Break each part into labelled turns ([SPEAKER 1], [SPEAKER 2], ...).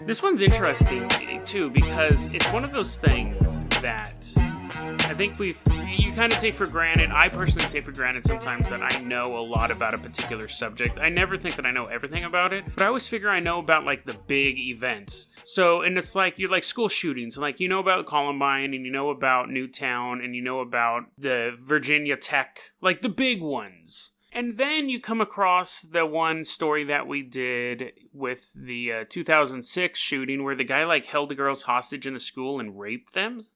[SPEAKER 1] This one's interesting, too, because it's one of those things that I think you kind of take for granted. I personally take for granted sometimes that I know a lot about a particular subject. I never think that I know everything about it, but I always figure I know about, like, the big events. So, and it's like, you're like school shootings, like, you know about Columbine, and you know about Newtown, and you know about the Virginia Tech, like, the big ones. And then you come across the one story that we did with the 2006 shooting where the guy, like, held the girls hostage in the school and raped them.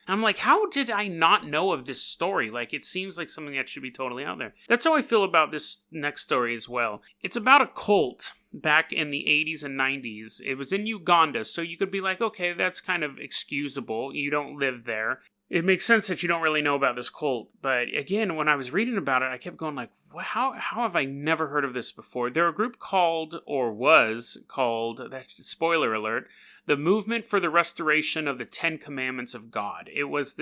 [SPEAKER 1] I'm like, how did I not know of this story? Like, it seems like something that should be totally out there. That's how I feel about this next story as well. It's about a cult back in the 80s and 90s. It was in Uganda, so you could be like, okay, that's kind of excusable. You don't live there. It makes sense that you don't really know about this cult. But again, when I was reading about it, I kept going like, how have I never heard of this before? They're a group called, or was called, spoiler alert, the Movement for the Restoration of the Ten Commandments of God. It was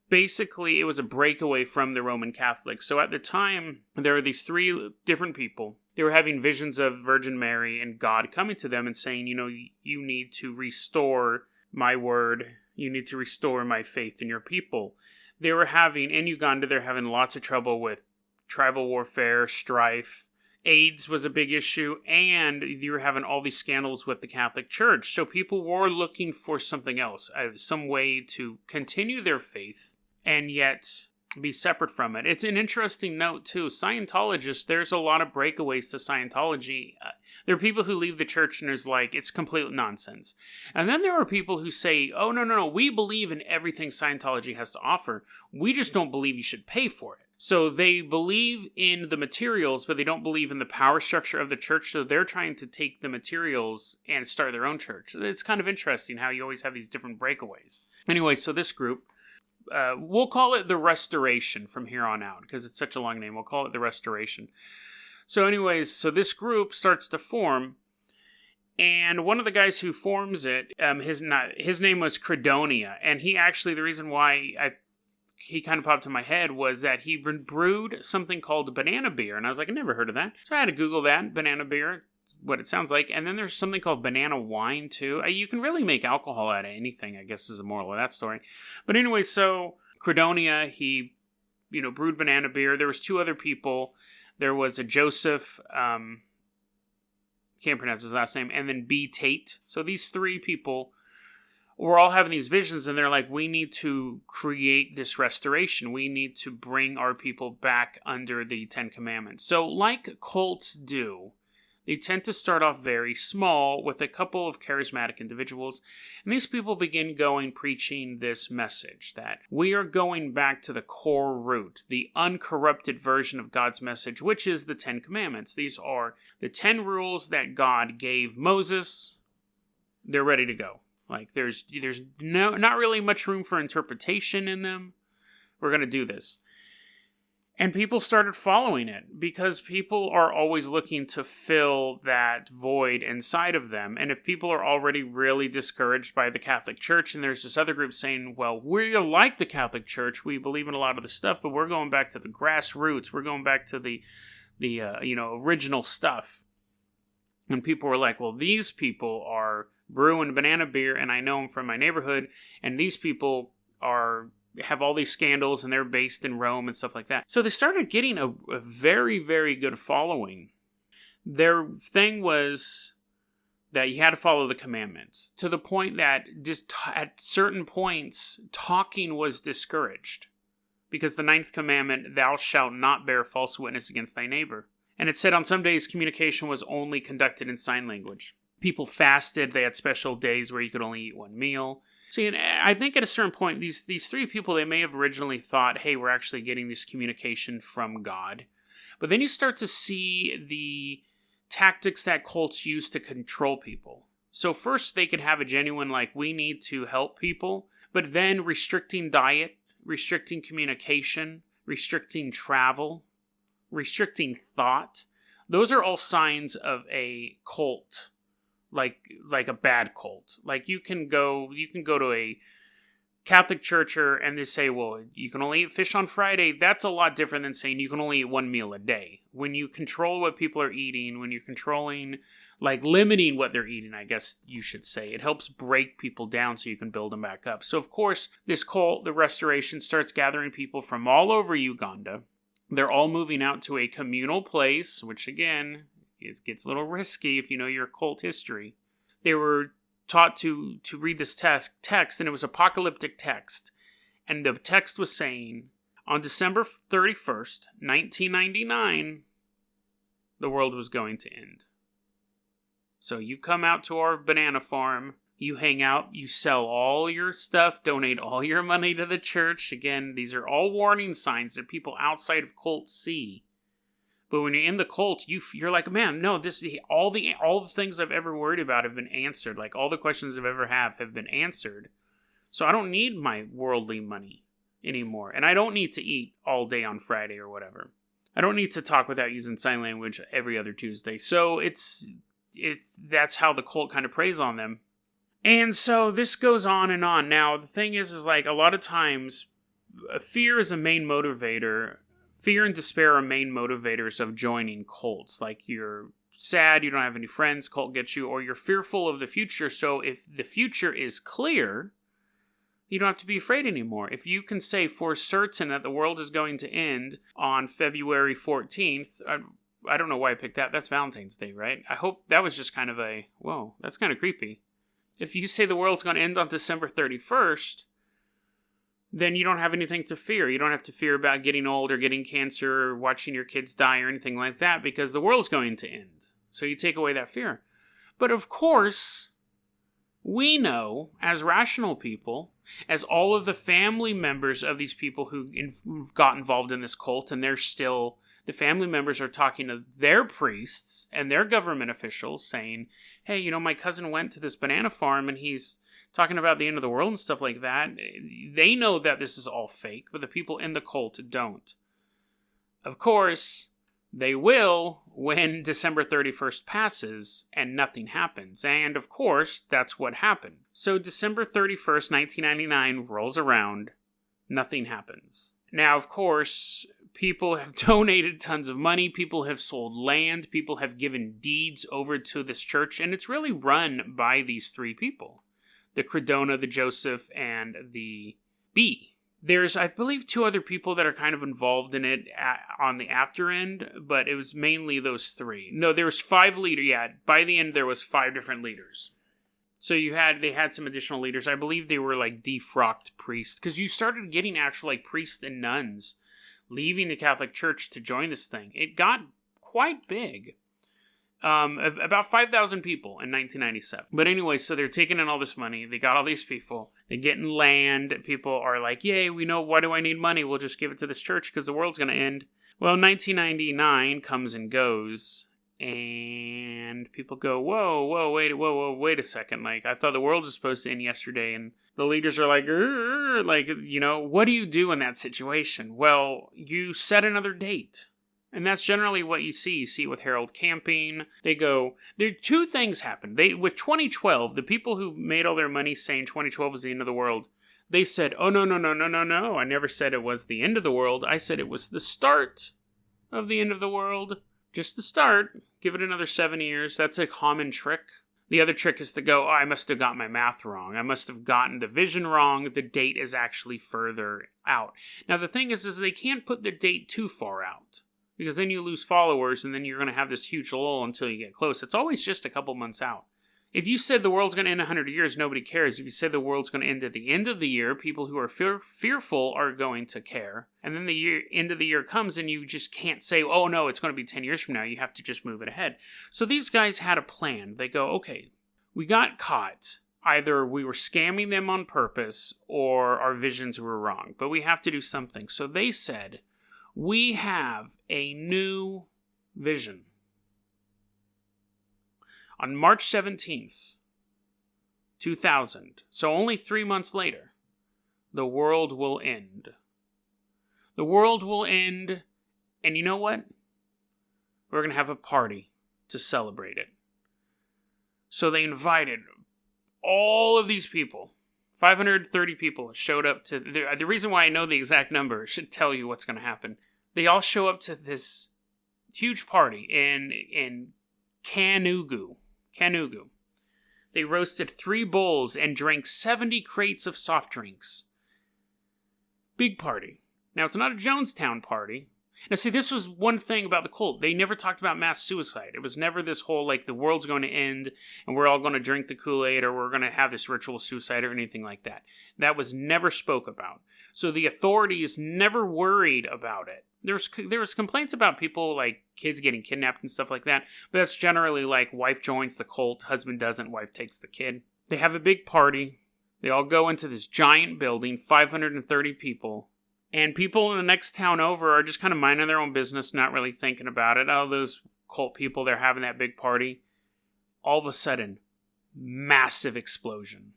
[SPEAKER 1] basically, it was a breakaway from the Roman Catholics. So at the time, there were these three different people. They were having visions of Virgin Mary and God coming to them and saying, you know, you need to restore my word. You need to restore my faith in your people. They were having, in Uganda, they're having lots of trouble with tribal warfare, strife. AIDS was a big issue, and you were having all these scandals with the Catholic Church. So people were looking for something else, some way to continue their faith and yet be separate from it. It's an interesting note, too. Scientologists, there's a lot of breakaways to Scientology. There are people who leave the church and there's like, it's complete nonsense. And then there are people who say, oh, no, we believe in everything Scientology has to offer. We just don't believe you should pay for it. So they believe in the materials, but they don't believe in the power structure of the church, so they're trying to take the materials and start their own church. It's kind of interesting how you always have these different breakaways. Anyway, so this group, we'll call it the Restoration from here on out, because it's such a long name. We'll call it the Restoration. So anyways, so this group starts to form, and one of the guys who forms it, his name was Credonia, and he actually, the reason why he kind of popped in my head was that he brewed something called banana beer. And I was like, I never heard of that. So I had to Google that, banana beer, what it sounds like. And then there's something called banana wine, too. You can really make alcohol out of anything, I guess is the moral of that story. But anyway, so Credonia, he, brewed banana beer. There was two other people. There was a Joseph, can't pronounce his last name, and then B. Tate. So these three people we're all having these visions, and they're like, we need to create this restoration. We need to bring our people back under the Ten Commandments. So like cults do, they tend to start off very small with a couple of charismatic individuals. And these people begin preaching this message that we are going back to the core root, the uncorrupted version of God's message, which is the Ten Commandments. These are the 10 rules that God gave Moses. They're ready to go. Like, there's not really much room for interpretation in them. We're going to do this. And people started following it because people are always looking to fill that void inside of them. And if people are already really discouraged by the Catholic Church, and there's this other group saying, well, we're like the Catholic Church, we believe in a lot of the stuff, but we're going back to the grassroots. We're going back to the original stuff. And people were like, well, these people are brewing banana beer, and I know them from my neighborhood, and these people have all these scandals, and they're based in Rome and stuff like that. So they started getting a very, very good following. Their thing was that you had to follow the commandments, to the point that just at certain points, talking was discouraged. Because the 9th commandment, thou shalt not bear false witness against thy neighbor. And it said on some days communication was only conducted in sign language. People fasted. They had special days where you could only eat one meal. See, and I think at a certain point, these three people, they may have originally thought, hey, we're actually getting this communication from God. But then you start to see the tactics that cults use to control people. So first, they could have a genuine, we need to help people. But then restricting diet, restricting communication, restricting travel, restricting thought. Those are all signs of a cult. Like a bad cult. Like you can go to Catholic Church and they say, well, you can only eat fish on Friday. That's a lot different than saying you can only eat one meal a day. When you control what people are eating, when you're controlling, like limiting what they're eating, I guess you should say, it helps break people down so you can build them back up. So, of course, this cult, the Restoration, starts gathering people from all over Uganda. They're all moving out to a communal place, which, again, it gets a little risky if you know your cult history. They were taught to read this text, and it was apocalyptic text. And the text was saying, on December 31st, 1999, the world was going to end. So you come out to our banana farm, you hang out, you sell all your stuff, donate all your money to the church. Again, these are all warning signs that people outside of cults see. But when you're in the cult, you're like, man, no, all the things I've ever worried about have been answered. Like, all the questions I've ever have been answered. So I don't need my worldly money anymore. And I don't need to eat all day on Friday or whatever. I don't need to talk without using sign language every other Tuesday. So that's how the cult kind of preys on them. And so this goes on and on. Now, the thing is like, a lot of times, fear is a main motivator. Fear and despair are main motivators of joining cults. Like, you're sad, you don't have any friends, cult gets you, or you're fearful of the future. So if the future is clear, you don't have to be afraid anymore. If you can say for certain that the world is going to end on February 14th, I don't know why I picked that. That's Valentine's Day, right? I hope that was just kind of whoa, that's kind of creepy. If you say the world's going to end on December 31st, then you don't have anything to fear. You don't have to fear about getting old or getting cancer or watching your kids die or anything like that, because the world's going to end. So you take away that fear. But of course, we know, as rational people, as all of the family members of these people who've got involved in this cult, and the family members are talking to their priests and their government officials saying, hey, my cousin went to this banana farm and he's talking about the end of the world and stuff like that. They know that this is all fake, but the people in the cult don't. Of course, they will when December 31st passes and nothing happens. And of course, that's what happened. So December 31st, 1999 rolls around, nothing happens. Now, of course, people have donated tons of money, people have sold land, people have given deeds over to this church, and it's really run by these three people. The Credona, the Joseph, and the B. There's, I believe, two other people that are kind of involved in it on the after end, but it was mainly those three. No, there was 5 leaders. Yeah, by the end, there was 5 different leaders. So they had some additional leaders. I believe they were like defrocked priests, because you started getting actual like priests and nuns leaving the Catholic Church to join this thing. It got quite big. About 5,000 people in 1997. But anyway, so they're taking in all this money. They got all these people. They're getting land. People are like, yay, we know, why do I need money? We'll just give it to this church because the world's going to end. Well, 1999 comes and goes. And people go, whoa, wait a second. Like, I thought the world was supposed to end yesterday. And the leaders are like, what do you do in that situation? Well, you set another date. And that's generally what you see. You see with Harold Camping. There 2 things happened. With 2012, the people who made all their money saying 2012 was the end of the world, they said, oh, no. I never said it was the end of the world. I said it was the start of the end of the world. Just the start. Give it another 7 years. That's a common trick. The other trick is to go, I must have got my math wrong. I must have gotten the vision wrong. The date is actually further out. Now, the thing is they can't put the date too far out, because then you lose followers, and then you're going to have this huge lull until you get close. It's always just a couple months out. If you said the world's going to end 100 years, nobody cares. If you said the world's going to end at the end of the year, people who are fearful are going to care. And then the end of the year comes, and you just can't say, oh no, it's going to be 10 years from now. You have to just move it ahead. So these guys had a plan. They go, okay, we got caught. Either we were scamming them on purpose, or our visions were wrong. But we have to do something. So they said, we have a new vision. On March 17th, 2000, so only 3 months later, the world will end. The world will end, and you know what? We're going to have a party to celebrate it. So they invited all of these people 530 people showed up to... The reason why I know the exact number should tell you what's going to happen. They all show up to this huge party in Kanugu. They roasted 3 bulls and drank 70 crates of soft drinks. Big party. Now, it's not a Jonestown party. Now, see, this was one thing about the cult. They never talked about mass suicide. It was never this whole, like, the world's going to end and we're all going to drink the Kool-Aid or we're going to have this ritual suicide or anything like that. That was never spoke about. So the authorities never worried about it. There was complaints about people, like, kids getting kidnapped and stuff like that. But that's generally, like, wife joins the cult, husband doesn't, wife takes the kid. They have a big party. They all go into this giant building, 530 people. And people in the next town over are just kind of minding their own business, not really thinking about it. Oh, those cult people, they're having that big party. All of a sudden, massive explosion.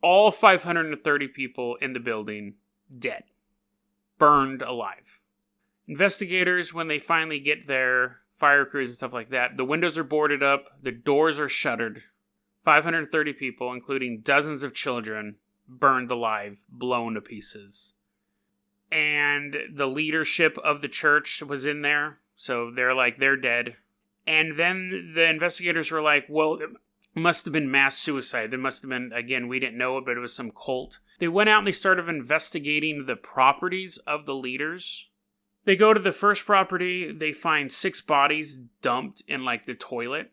[SPEAKER 1] All 530 people in the building dead. Burned alive. Investigators, when they finally get there, fire crews and stuff like that, the windows are boarded up, the doors are shuttered. 530 people, including dozens of children, burned alive, blown to pieces. And the leadership of the church was in there, so they're dead. And then the investigators were like, well, it must have been mass suicide. There must have been, again, we didn't know it, but it was some cult. They went out and they started investigating the properties of the leaders. They go to the first property, they find 6 bodies dumped in, like, the toilet.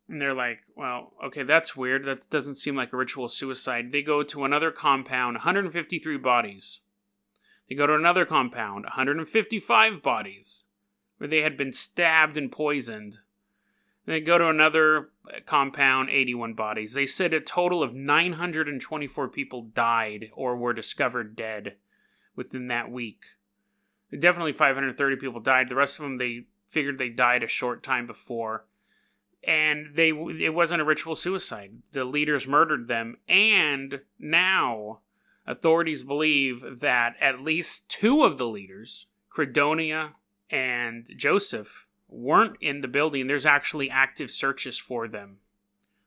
[SPEAKER 1] And they're like, well, okay, that's weird. That doesn't seem like a ritual suicide. They go to another compound, 153 bodies. They go to another compound, 155 bodies, where they had been stabbed and poisoned. They go to another compound, 81 bodies. They said a total of 924 people died or were discovered dead within that week. Definitely 530 people died. The rest of them, they figured they died a short time before. And it wasn't a ritual suicide. The leaders murdered them. And now authorities believe that at least 2 of the leaders, Credonia and Joseph, weren't in the building. There's actually active searches for them.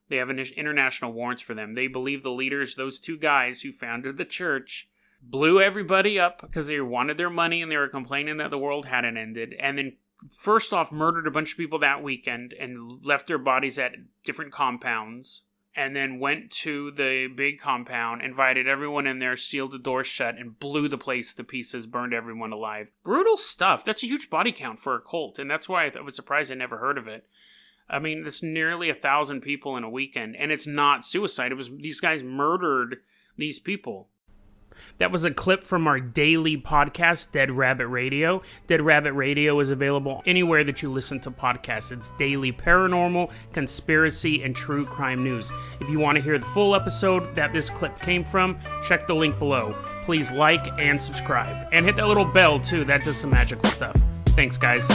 [SPEAKER 1] They have international warrants for them. They believe the leaders, those 2 guys who founded the church, blew everybody up because they wanted their money and they were complaining that the world hadn't ended. And then first off, murdered a bunch of people that weekend and left their bodies at different compounds. And then went to the big compound, invited everyone in there, sealed the doors shut, and blew the place to pieces, burned everyone alive. Brutal stuff. That's a huge body count for a cult, and that's why I was surprised I never heard of it. I mean, that's nearly 1,000 people in a weekend, and it's not suicide. It was these guys murdered these people. That was a clip from our daily podcast, Dead Rabbit Radio. Dead Rabbit Radio is available anywhere that you listen to podcasts. It's daily paranormal, conspiracy, and true crime news. If you want to hear the full episode that this clip came from, check the link below. Please like and subscribe. And hit that little bell, too. That does some magical stuff. Thanks, guys.